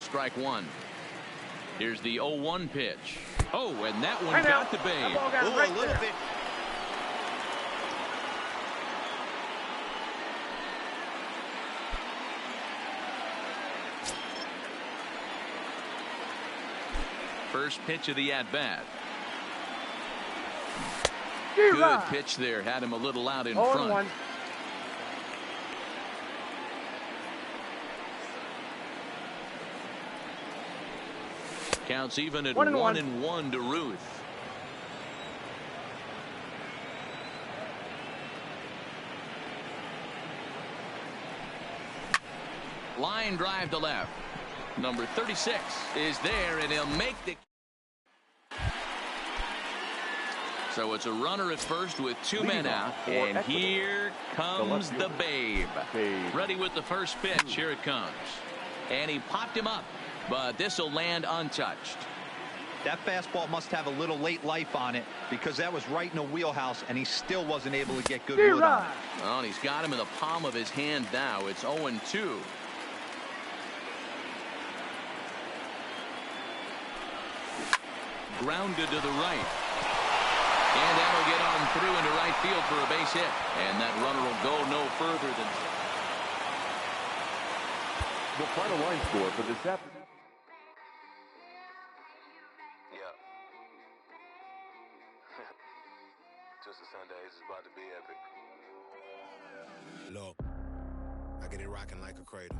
strike one. Here's the 0-1 pitch. Oh, and that one got the Babe. Oh, a little bit. First pitch of the at-bat. Good pitch there. Had him a little out in front. Counts even at 1-1 to Ruth. Line drive to left. Number 36 is there, and he'll make the. So it's a runner at first with two men out, and here comes the Babe. Ready with the first pitch. Here it comes. And he popped him up, but this will land untouched. That fastball must have a little late life on it, because that was right in the wheelhouse, and he still wasn't able to get good wood on it. Well, he's got him in the palm of his hand now. It's 0-2. Grounded to the right. And that'll get on through into right field for a base hit. And that runner will go no further than. The final line score for this afternoon. Yeah. Just a Sunday. This is about to be epic. Look, I get it rocking like a cradle.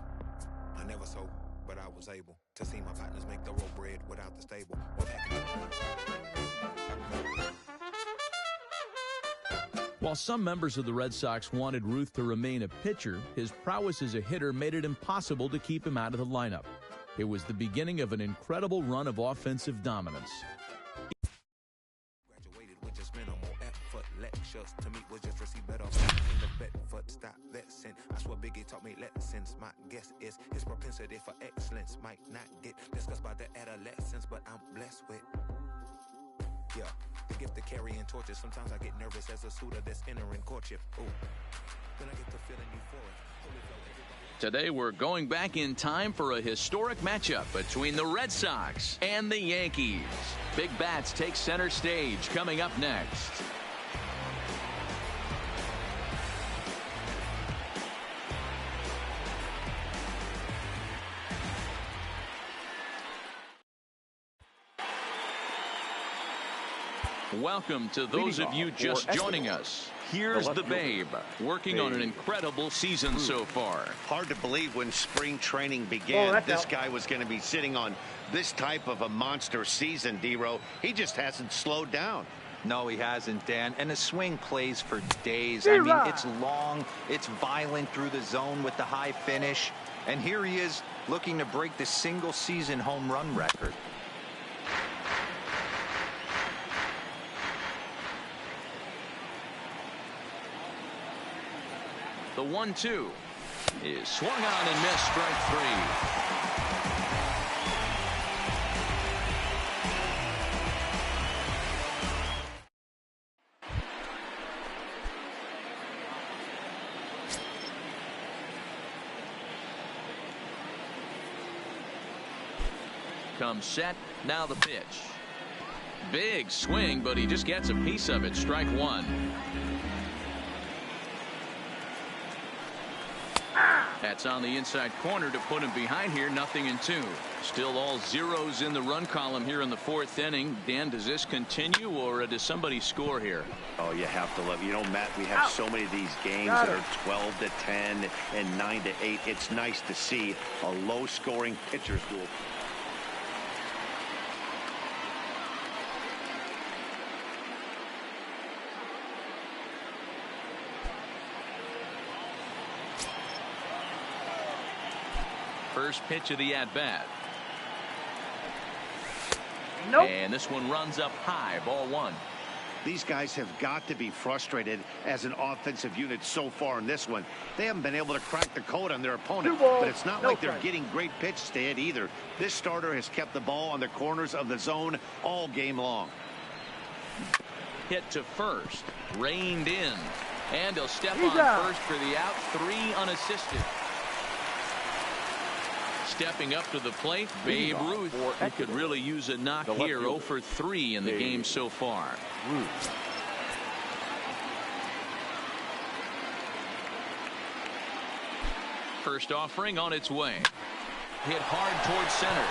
I never sold, but I was able to see my partners make the road bread without the stable. While some members of the Red Sox wanted Ruth to remain a pitcher, his prowess as a hitter made it impossible to keep him out of the lineup. It was the beginning of an incredible run of offensive dominance. Graduated with just minimal effort. Lectures to me was just receive better. In the Bedford stop vexing. I swear Biggie taught me lessons. My guess is his propensity for excellence might not get discussed by the adolescents, but I'm blessed with. Yeah, the gift of carrying torches. Sometimes I get nervous as a suitor that's entering courtship. Ooh, then I get to feeling euphoric. Today we're going back in time for a historic matchup between the Red Sox and the Yankees. Big Bats take center stage coming up next. Welcome to those of you just joining us. Here's the Babe, working on an incredible season so far. Hard to believe when spring training began, this guy was going to be sitting on this type of a monster season, D-Row. He just hasn't slowed down. No, he hasn't, Dan. And the swing plays for days. I mean, it's long, it's violent through the zone with the high finish. And here he is looking to break the single-season home run record. The 1-2 is swung on and missed, strike three. Comes set, now the pitch. Big swing, but he just gets a piece of it, strike one. That's on the inside corner to put him behind here. 0-2. Still all zeros in the run column here in the fourth inning. Dan, does this continue, or does somebody score here? Oh, you have to love. You know, Matt, we have so many of these games that are 12-10 and 9-8. It's nice to see a low-scoring pitcher's duel. First pitch of the at-bat. Nope. And this one runs up high, ball one. These guys have got to be frustrated as an offensive unit so far in this one. They haven't been able to crack the code on their opponent, but it's not like they're getting great pitches to hit either. This starter has kept the ball on the corners of the zone all game long. Hit to first, reined in, and he'll step on first for the out, 3 unassisted. Stepping up to the plate, Babe Ruth. He could really use a knock here. 0 for 3 in the game so far. First offering on its way. Hit hard towards center.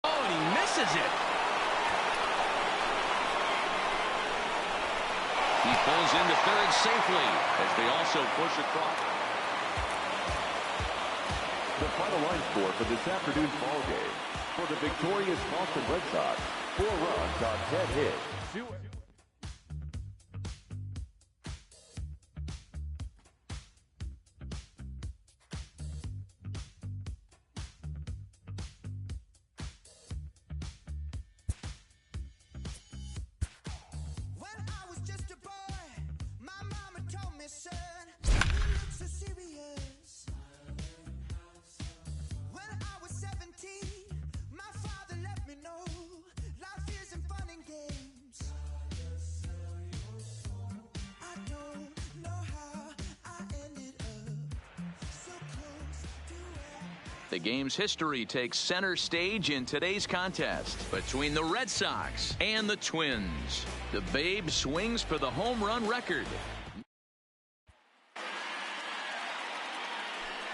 Oh, and he misses it. He pulls into third safely as they also push across. The final line score for this afternoon's ball game. For the victorious Boston Red Sox, 4 runs on 10 hits. The game's history takes center stage in today's contest between the Red Sox and the Twins. The Babe swings for the home run record.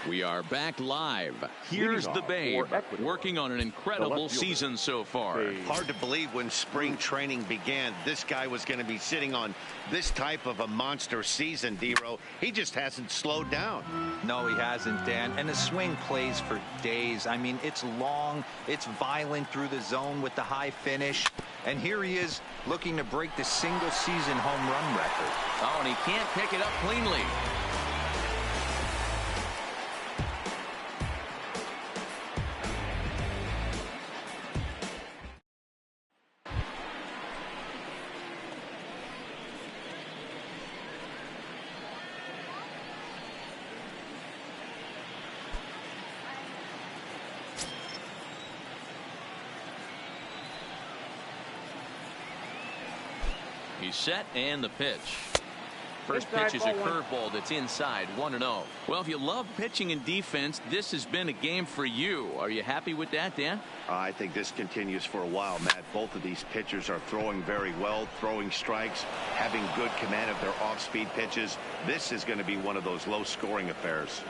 We are back live. Here's the Babe working on an incredible season so far. Hard to believe when spring training began this guy was going to be sitting on this type of a monster season, D-Row. He just hasn't slowed down. No, he hasn't, Dan. And the swing plays for days. I mean, it's long, it's violent through the zone with the high finish. And here he is looking to break the single season home run record. Oh, and he can't pick it up cleanly. He's set and the pitch. First pitch is a curveball that's inside 1-0. Well, if you love pitching and defense, this has been a game for you. Are you happy with that, Dan? I think this continues for a while, Matt. Both of these pitchers are throwing very well, throwing strikes, having good command of their off-speed pitches. This is going to be one of those low-scoring affairs.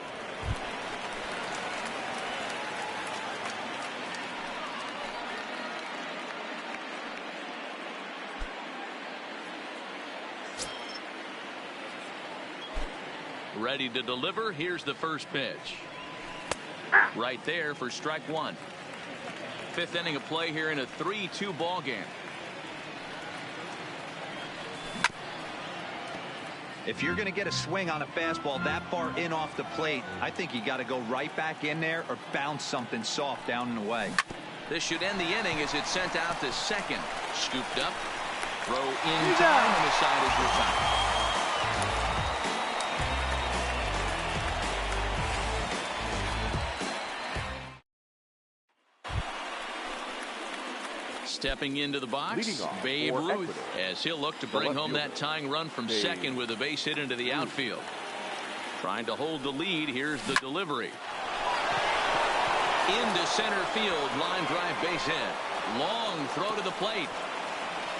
Ready to deliver. Here's the first pitch. Right there for strike one. Fifth inning of play here in a 3-2 ball game. If you're going to get a swing on a fastball that far in off the plate, I think you got to go right back in there or bounce something soft down and away. This should end the inning as it's sent out to second. Scooped up. Throw in time, and the side is retired. Stepping into the box, Babe Ruth, as he'll look to bring home that tying run from second with a base hit into the outfield. Trying to hold the lead. Here's the delivery. Into center field. Line drive base hit. Long throw to the plate.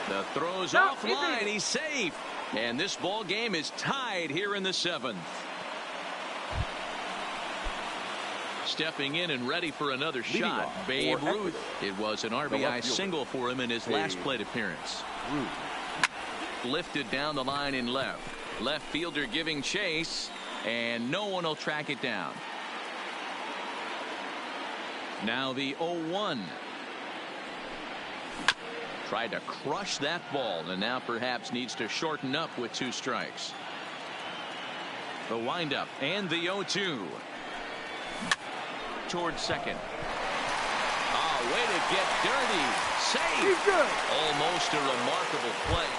The throw's offline. He's safe. And this ball game is tied here in the seventh. Stepping in and ready for another shot, Babe Ruth. It was an RBI single for him in his last plate appearance. Lifted down the line in left. Left fielder giving chase, and no one will track it down. Now the 0-1. Tried to crush that ball, and now perhaps needs to shorten up with 2 strikes. The windup and the 0-2. Towards second. Oh, way to get dirty. Save. Almost a remarkable play.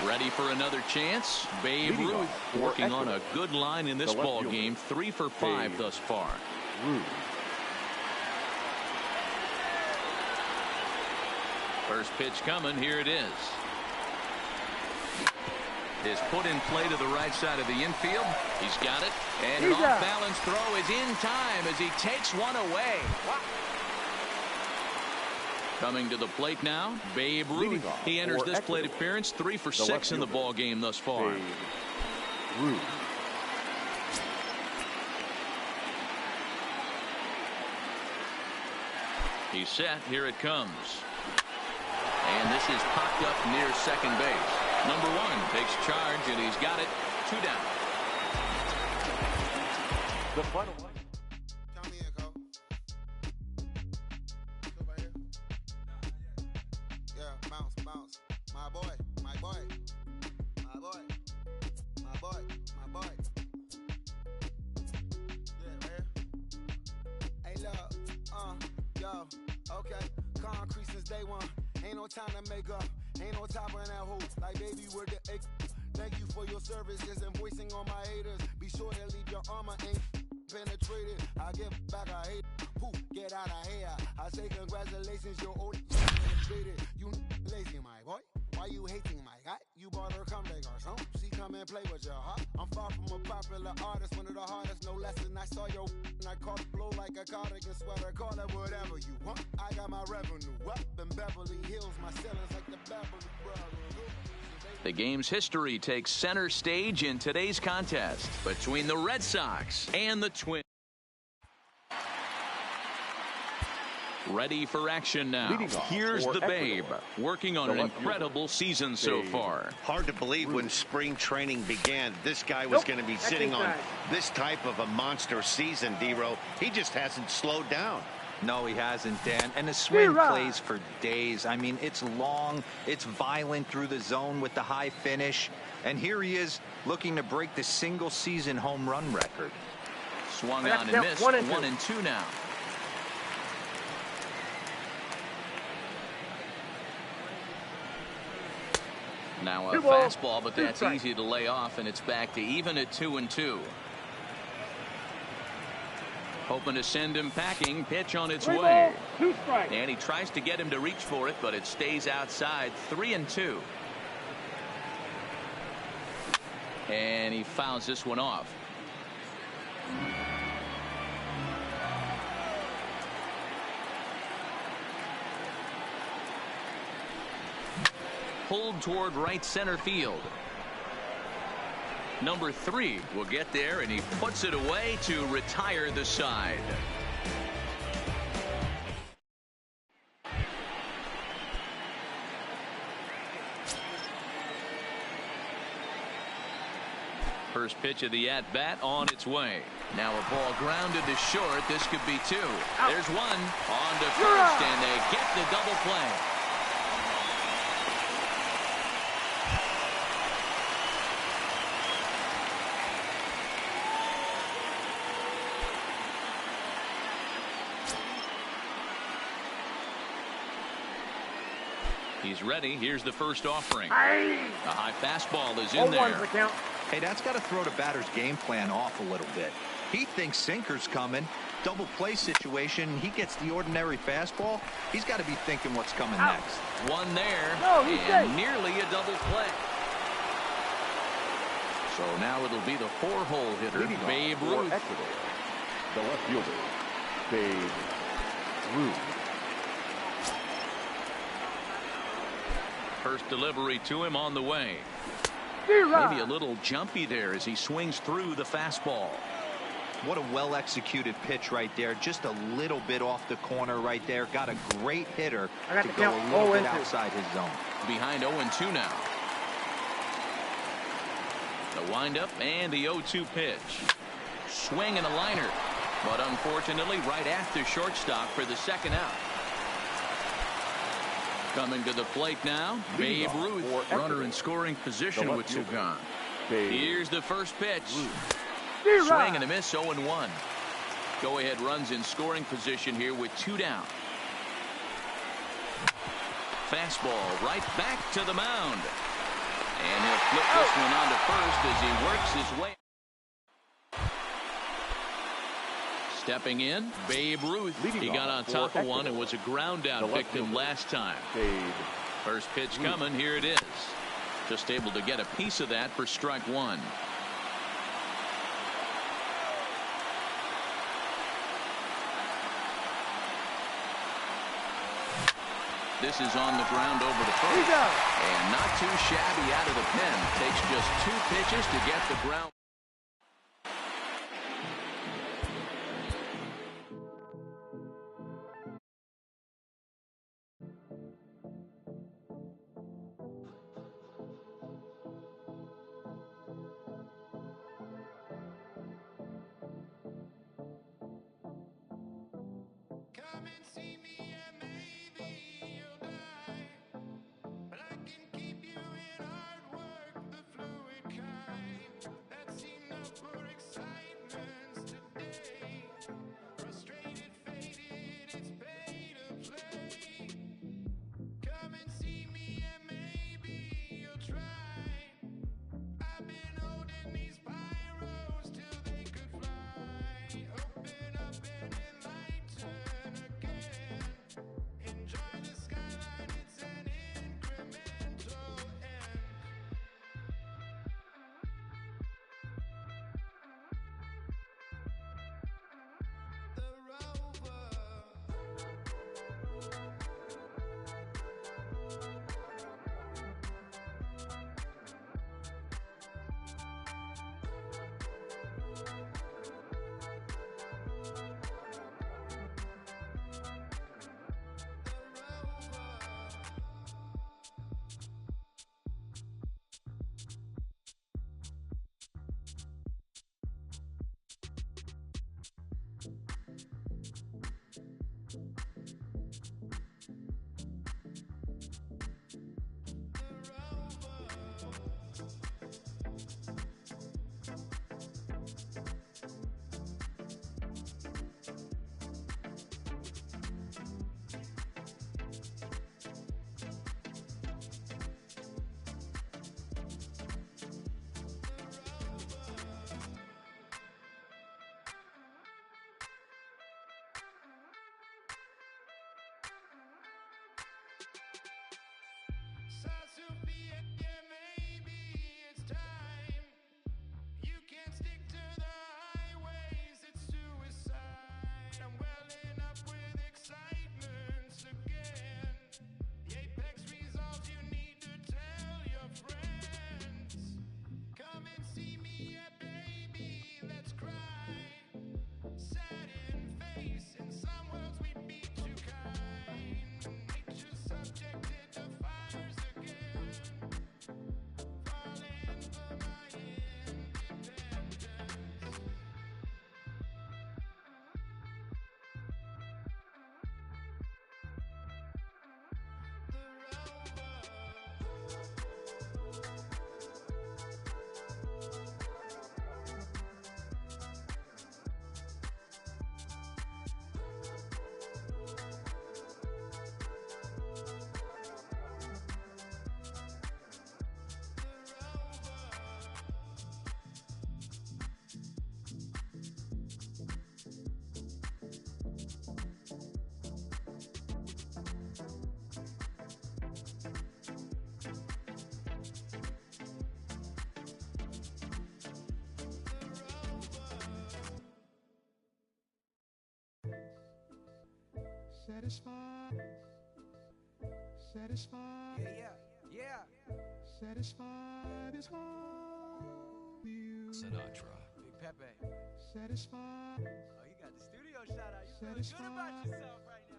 Ready for another chance. Babe Ruth working on a good line in this ball game. 3 for 5 thus far. First pitch coming. Here it is. is put in play to the right side of the infield. He's got it. And an off-balance throw is in time as he takes one away. Wow. Coming to the plate now, Babe Ruth. He enters this plate appearance 3 for 6 in the ball game thus far. Babe Ruth. He's set. Here it comes. And this is popped up near second base. Number 1 takes charge, and he's got it. 2 down. The final line. Count me in, Cole. Come right here. Yeah, bounce, bounce. My boy, my boy. My boy. My boy, my boy. Yeah, man. Hey, look, yo, okay. Concrete since day one. Ain't no time to make up. Ain't no top on that hoop. Like, baby, we're the egg. Thank you for your service. Just voicing on my haters. Be sure to leave your armor ain't penetrated. I give back, I hate. Poof, get out of here. I say congratulations, your old penetrated. You lazy, my boy. Why you hating, my guy? You bought her come like garçon. She come and play with your heart. I'm far from a popular artist, one of the hardest, no less than I saw your and I caught blow like a cardigan sweater. Call it whatever you want. I got my revenue up in Beverly Hills. My ceilings like the Beverly Brothers. The game's history takes center stage in today's contest between the Red Sox and the Twins. Ready for action now. Here's the Babe, working on an incredible season so far. Hard to believe when spring training began, this guy was going to be sitting on this type of a monster season, D-Row. He just hasn't slowed down. No, he hasn't, Dan. And the swing plays for days. I mean, it's long, it's violent through the zone with the high finish. And here he is looking to break the single-season home run record. Swung on and missed. 1 and 2 now. Now a fastball, but that's easy to lay off, and it's back to even at 2 and 2. Hoping to send him packing. Pitch on its way. And he tries to get him to reach for it, but it stays outside. 3 and 2. And he fouls this one off. Pulled toward right center field. Number 3 will get there, and he puts it away to retire the side. First pitch of the at-bat on its way. Now a ball grounded to short. This could be 2. There's 1 on to first, and they get the double play. He's ready. Here's the first offering. The high fastball is in there. Hey, that's got to throw the batter's game plan off a little bit. He thinks sinker's coming. Double play situation. He gets the ordinary fastball. He's got to be thinking what's coming next. 1 there, and nearly a double play. So now it'll be the 4-hole hitter, Babe Ruth. The left fielder, Babe Ruth. First delivery to him on the way. Maybe a little jumpy there as he swings through the fastball. What a well-executed pitch right there. Just a little bit off the corner right there. Got a great hitter to go a little bit outside his zone. Behind 0-2 now. The windup and the 0-2 pitch. Swing and a liner. But unfortunately right after shortstop for the second out. Coming to the plate now, Babe Ruth, runner in scoring position with 2 gone. Here's the first pitch. Swing and a miss, 0-1. Go-ahead runs in scoring position here with 2 down. Fastball right back to the mound. And he'll flip this one on to first as he works his way. Stepping in, Babe Ruth. He got on top of one and was a ground out victim last time. First pitch coming. Here it is. Just able to get a piece of that for strike one. This is on the ground over to first. And not too shabby out of the pen. Takes just 2 pitches to get the ground. Come and see me and maybe you'll die, but I can keep you in hard work, the fluid kind that seem to put excitements today. Frustrated, faded, it's pay to play. Come and see me and maybe you'll try. I've been holding these pyros till they could fly. Open up and enlighten again. Enjoy the skyline, it's an incremental end. The rover. Sophia, yeah, maybe it's time. You can't stick to the highways, it's suicide. I'm welling up with excitements again. The apex resolves, you need to tell your friends. Come and see me, yeah, baby, let's cry. Sad in face, in some worlds we'd be too kind. Nature's subjected to fires again. Falling for my independence. Satisfied, satisfied, yeah. Satisfied is all you. Sinatra. Big Pepe. Satisfied, Oh, you got the studio shout out. You feeling good Satisfied. about yourself right now,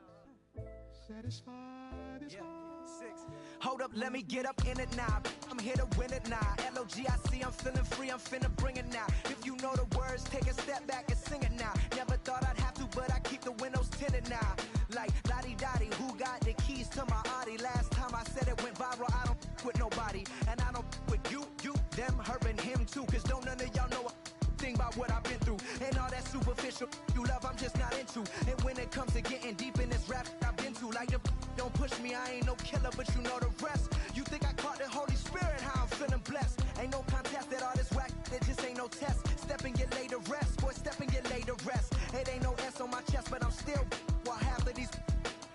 huh? satisfied is Yeah, all. 6. Hold up, let me get up in it now. I'm here to win it now. LOGIC, I'm feeling free, I'm finna bring it now. If you know the words, take a step back and sing it now. Never thought I'd have to, but I keep the windows tinted now. Like, lottie-dottie, who got the keys to my Audi? Last time I said it went viral, I don't with nobody. And I don't with you, them, her, and him too. Cause don't none of y'all know a thing about what I've been through. And all that superficial you love, I'm just not into. And when it comes to getting deep in this rap I've been to, like the don't push me, I ain't no killer, but you know the rest. You think I caught the Holy Spirit, how I'm feeling blessed. Ain't no contest that all this whack, it just ain't no test. Step and get laid to rest, boy, step and get laid to rest. It ain't no S on my chest, but I'm still, while half of these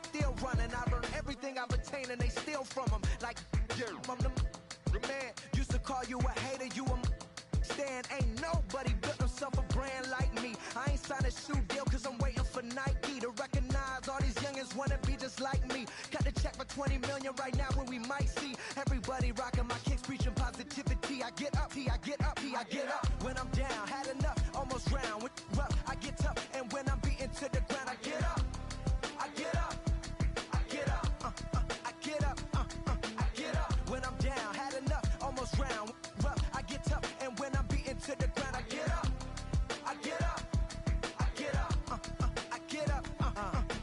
still running. I learned everything I've attained and they steal from them. Like, yeah, I'm the man. a shoe deal cause I'm waiting for Nike to recognize all these youngins wanna be just like me. Got the check for 20 million right now when we might see everybody rocking my kicks, preaching positivity. I get up, I get up, I get up. When I'm down, had enough, almost drowned. With rough, I get tough, and when I'm beaten to the ground, I get up, I get up, I get up, I get up, I get up. When I'm down, had enough, almost drowned. Rough, I get tough, and when I'm beaten to the ground, I get up, I get up, I get up, I get up,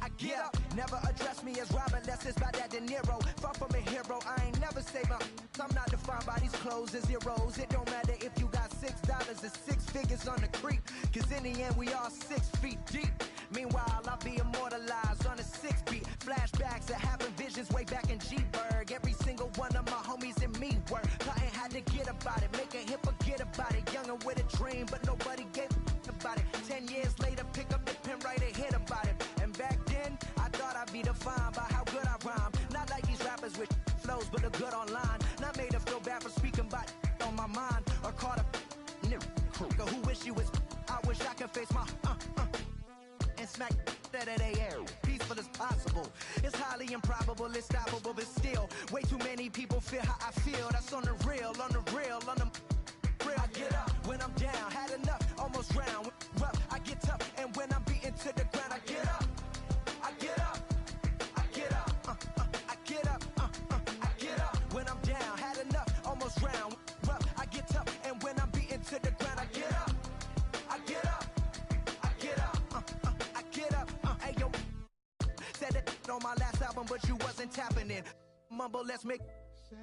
I get up. Never address me as Robert, unless it's by that De Niro. Far from a hero, I ain't never say my. I'm not defined by these clothes and zeros. It don't matter if you got $6 or 6 figures on the creep, cause in the end we all 6 feet deep. Meanwhile, I'll be immortalized on a 6-beat. Flashbacks of having visions way back in G-Berg. Every single one of my homies and me work. I ain't had to get about it, make a hit, forget about it. Young and with a dream, but nobody gave about it. 10 years later, pick up the pen, write a hit about it. And back then, I thought I'd be defined by how good I rhyme. Not like these rappers with flows, but they're good online. Not made to feel bad for speaking about on my mind. Or caught a who wish you was. I wish I could face my and smack that at air. Peaceful as possible. It's highly improbable, it's stoppable, but still, way too many people feel how I feel. That's on the real, on the real, on the real. I get up when I'm down, had enough, almost drowned. Rough, I get tough, and when I'm beaten to the ground, I get up, I get up, I get up, I get up, I get up. When I'm down, had enough, almost drowned. Rough, I get tough, and when I'm beaten to the ground, I get up, I get up, I get up, I get up. Hey yo, said it on my last album, but you wasn't tapping in. Mumble, let's make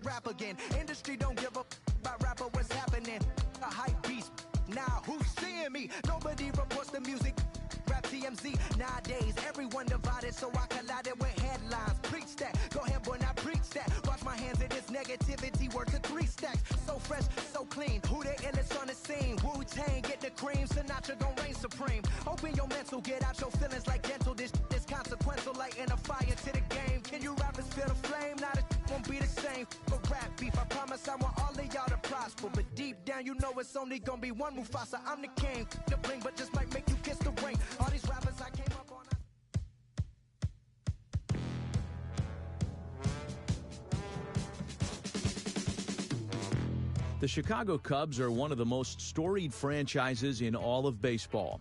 rap again. Industry don't give up about rapper, what's happening? A hype beast. Now who's seeing me? Nobody reports the music. Rap TMZ. Nowadays, everyone divided, so I collided with headlines. Preach that. Go ahead, boy, now preach that. Wash my hands of this negativity. Work to 3 stacks. So fresh, so clean. Who the illest on the scene? Wu-Tang, get the cream. Sinatra gon' reign supreme. Open your mental, get out your feelings like dental. This is consequential, lighting a fire to the game. Can you rappers feel the flame? Now it won't be the same. For rap beef, I promise I want all of y'all to prosper. But deep down, you know it's only gonna be one Mufasa. I'm the king. The bling, but just might make you kiss the ring. All these rappers I came up on. The Chicago Cubs are one of the most storied franchises in all of baseball.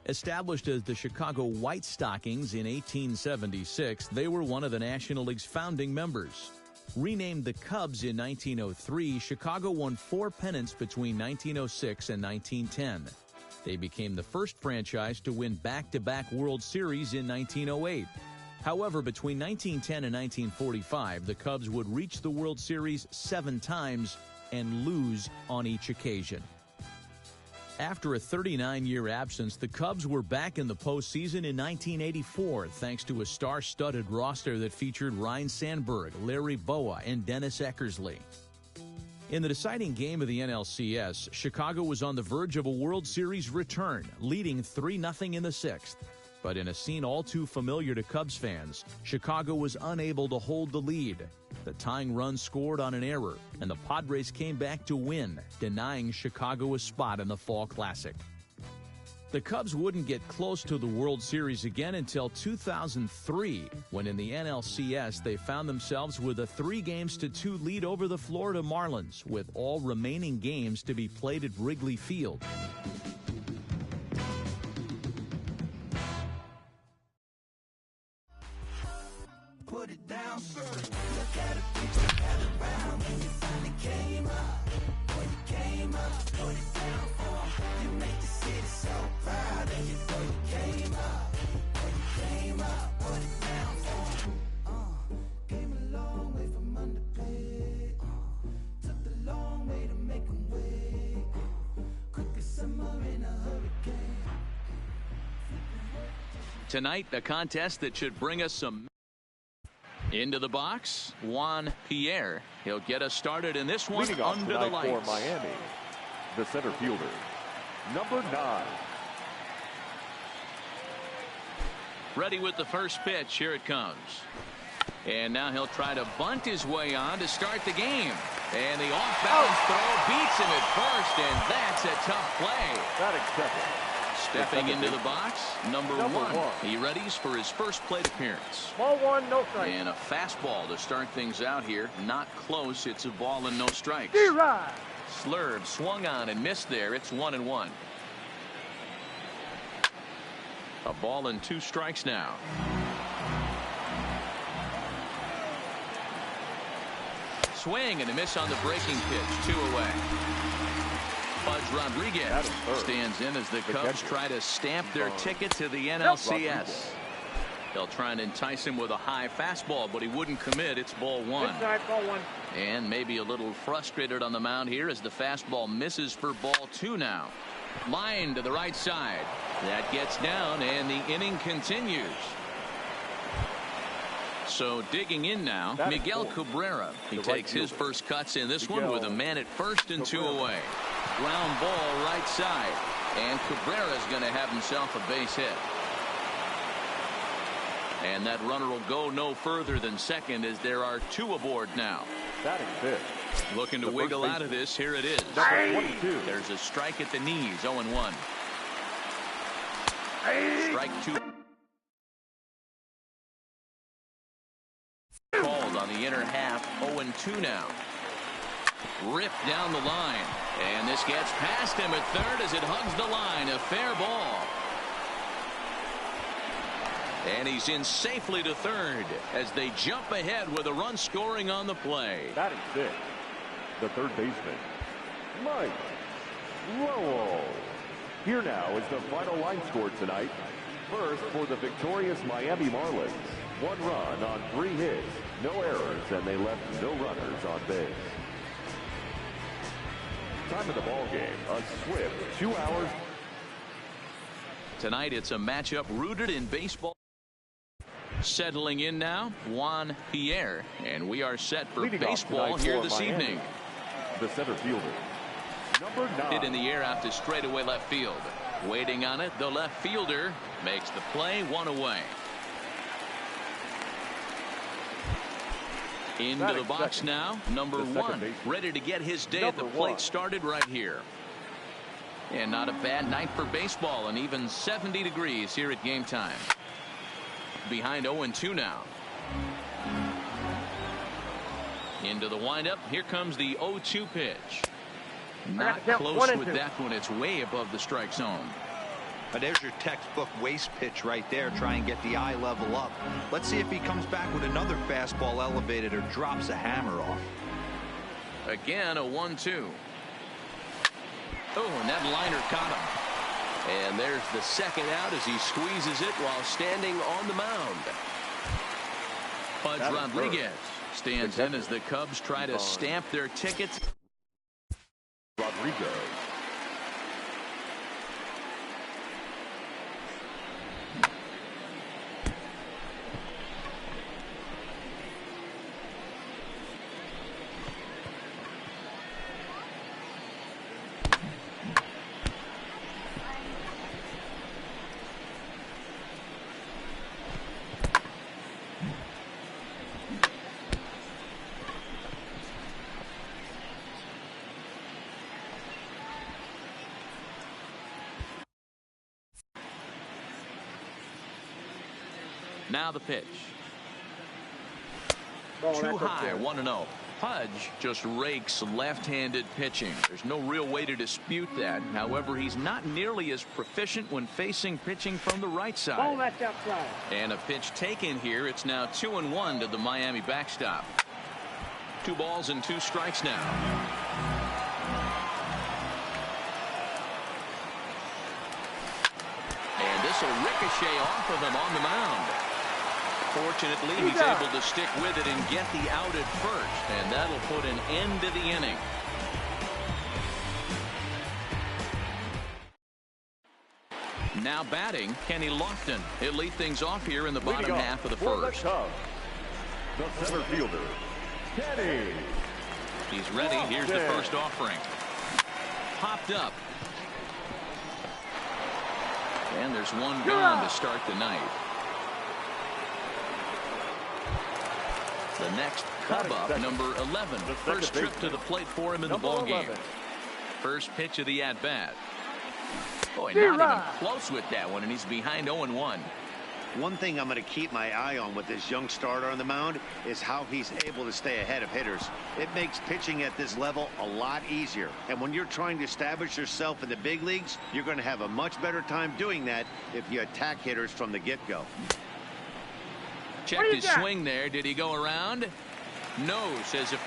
Established as the Chicago White Stockings in 1876, they were one of the National League's founding members. Renamed the Cubs in 1903, Chicago won 4 pennants between 1906 and 1910. They became the first franchise to win back-to-back World Series in 1908. However, between 1910 and 1945, the Cubs would reach the World Series 7 times and lose on each occasion. After a 39-year absence, the Cubs were back in the postseason in 1984 thanks to a star-studded roster that featured Ryne Sandberg, Larry Bowa, and Dennis Eckersley. In the deciding game of the NLCS, Chicago was on the verge of a World Series return, leading 3-0 in the 6th. But in a scene all too familiar to Cubs fans, Chicago was unable to hold the lead. The tying run scored on an error, and the Padres came back to win, denying Chicago a spot in the Fall Classic. The Cubs wouldn't get close to the World Series again until 2003, when in the NLCS they found themselves with a 3-2 lead over the Florida Marlins, with all remaining games to be played at Wrigley Field. Put it down, sir. Look at it, people gather around when you finally came up. When you came up, put it down for 'em. You make the city so proud of you. When you came up, when you came up, put it down for 'em. Came a long way from underpaid. Took the long way to make 'em wait. Quick as summer in a hurricane. Tonight, the contest that should bring us some. Into the box, Juan Pierre. He'll get us started in this one under the lights. For Miami, the center fielder, number 9. Ready with the first pitch. Here it comes. And now he'll try to bunt his way on to start the game. And the off-balance throw beats him at first, and that's a tough play. Batting second, Stepping into the box, number one. He readies for his first plate appearance. Ball one, no strikes. And a fastball to start things out here. Not close. It's a ball and no strikes. Slurve swung on and missed there. It's 1-1. A ball and 2 strikes now. Swing and a miss on the breaking pitch. 2 away. Pudge Rodriguez stands in as the Cubs try to stamp their ticket to the NLCS. They'll try and entice him with a high fastball, but he wouldn't commit. It's ball 1. Inside, ball 1. And maybe a little frustrated on the mound here as the fastball misses for ball 2 now. Line to the right side. That gets down, and the inning continues. So digging in now, Miguel Cabrera. He takes his first cuts in this one with a man at first and 2 away. Ground ball right side, and Cabrera's going to have himself a base hit. And that runner will go no further than second as there are 2 aboard now. Looking to wiggle out of this. Here it is. There's a strike at the knees. 0-1. Strike 2. Called on the inner half. 0-2 now. Ripped down the line, and this gets past him at third as it hugs the line. A fair ball, and he's in safely to third as they jump ahead with a run scoring on the play. Batting 6, the third baseman, Mike Lowell. Here now is the final line score tonight. First, for the victorious Miami Marlins, 1 run on 3 hits, no errors, and they left no runners on base. Time of the ball game, a swift 2 hours. Tonight it's a matchup rooted in baseball. Settling in now, Juan Pierre, and we are set for baseball here this evening. The center fielder, number 9. Hit in the air out to straightaway left field. Waiting on it, the left fielder makes the play. 1 away. Into the box now, number 1, ready to get his day at the plate started right here. And not a bad night for baseball, and even 70 degrees here at game time. Behind 0-2 now. Into the windup. Here comes the 0-2 pitch. Not close with that one. It's way above the strike zone. There's your textbook waste pitch right there. Try and get the eye level up. Let's see if he comes back with another fastball elevated or drops a hammer off. Again, a 1-2. Oh, and that liner caught him. And there's the second out as he squeezes it while standing on the mound. Pudge Rodriguez stands in as the Cubs try to stamp their tickets. Rodriguez. Now the pitch. Too high, 1-0. Pudge just rakes left-handed pitching. There's no real way to dispute that. However, he's not nearly as proficient when facing pitching from the right side. Ball that's outside. And a pitch taken here. It's now 2-1 to the Miami backstop. 2 balls and 2 strikes now. And this will ricochet off of him on the mound. Fortunately, he's able to stick with it and get the out at first, and that'll put an end to the inning. Now batting, Kenny Lofton. He'll lead things off here in the bottom half of the first. The center fielder, Kenny. He's ready. Here's the first offering. Popped up. And there's one gone to start the night. The next Cub up, number 11. First trip to the plate for him in the ballgame. First pitch of the at-bat. Boy, not even close with that one, and he's behind 0-1. One thing I'm going to keep my eye on with this young starter on the mound is how he's able to stay ahead of hitters. It makes pitching at this level a lot easier. And when you're trying to establish yourself in the big leagues, you're going to have a much better time doing that if you attack hitters from the get-go. Checked his swing there. Did he go around? No, says if.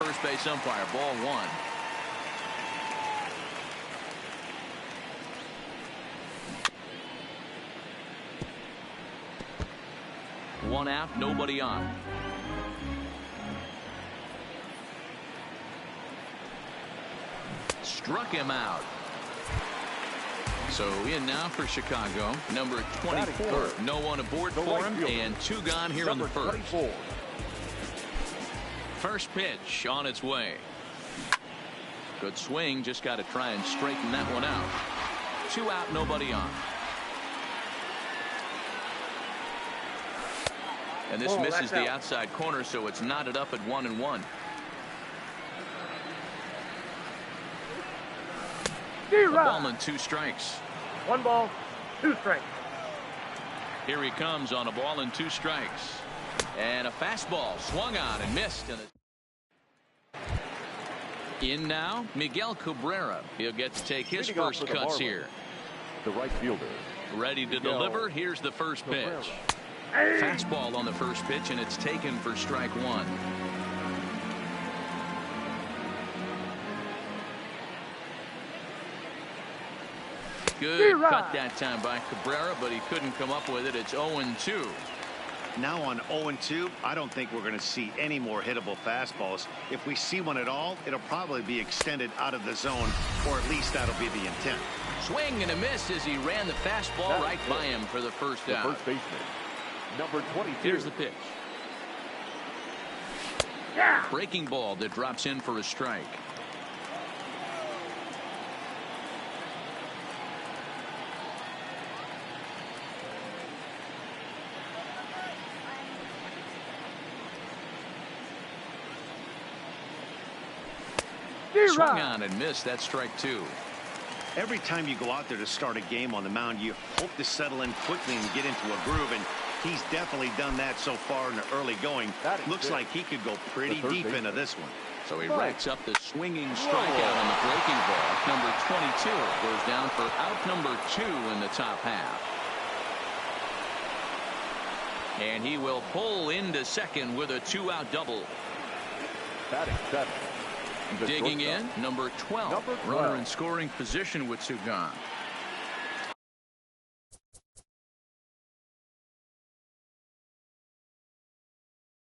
First base umpire, ball one. One out, nobody on. Struck him out. So in now for Chicago, number 24. No one aboard for him, and two gone here in the first. First pitch on its way. Good swing, just got to try and straighten that one out. Two out, nobody on. And this misses the outside corner, so it's knotted up at 1-1. A ball and two strikes. One ball. 2 strikes. Here he comes on a ball and 2 strikes. And a fastball swung on and missed. In now, Miguel Cabrera. He'll get to take his first cuts here. The right fielder. Ready to deliver. Here's the first pitch. Fastball on the first pitch, and it's taken for strike 1. Good cut that time by Cabrera, but he couldn't come up with it. It's 0-2. Now on 0-2, I don't think we're going to see any more hittable fastballs. If we see one at all, it'll probably be extended out of the zone, or at least that'll be the intent. Swing and a miss as he ran the fastball right by him for the first out. First baseman, number 22. Here's the pitch. Breaking ball that drops in for a strike. Swung on and missed. That's strike 2. Every time you go out there to start a game on the mound, you hope to settle in quickly and get into a groove, and he's definitely done that so far in the early going. Looks like he could go pretty deep into this one. So he racks up the swinging strikeout on the breaking ball. Number 22 goes down for out number 2 in the top half. And he will pull into second with a 2-out double. Batting 7. Digging in, number 12. Runner in scoring position with 2 gone.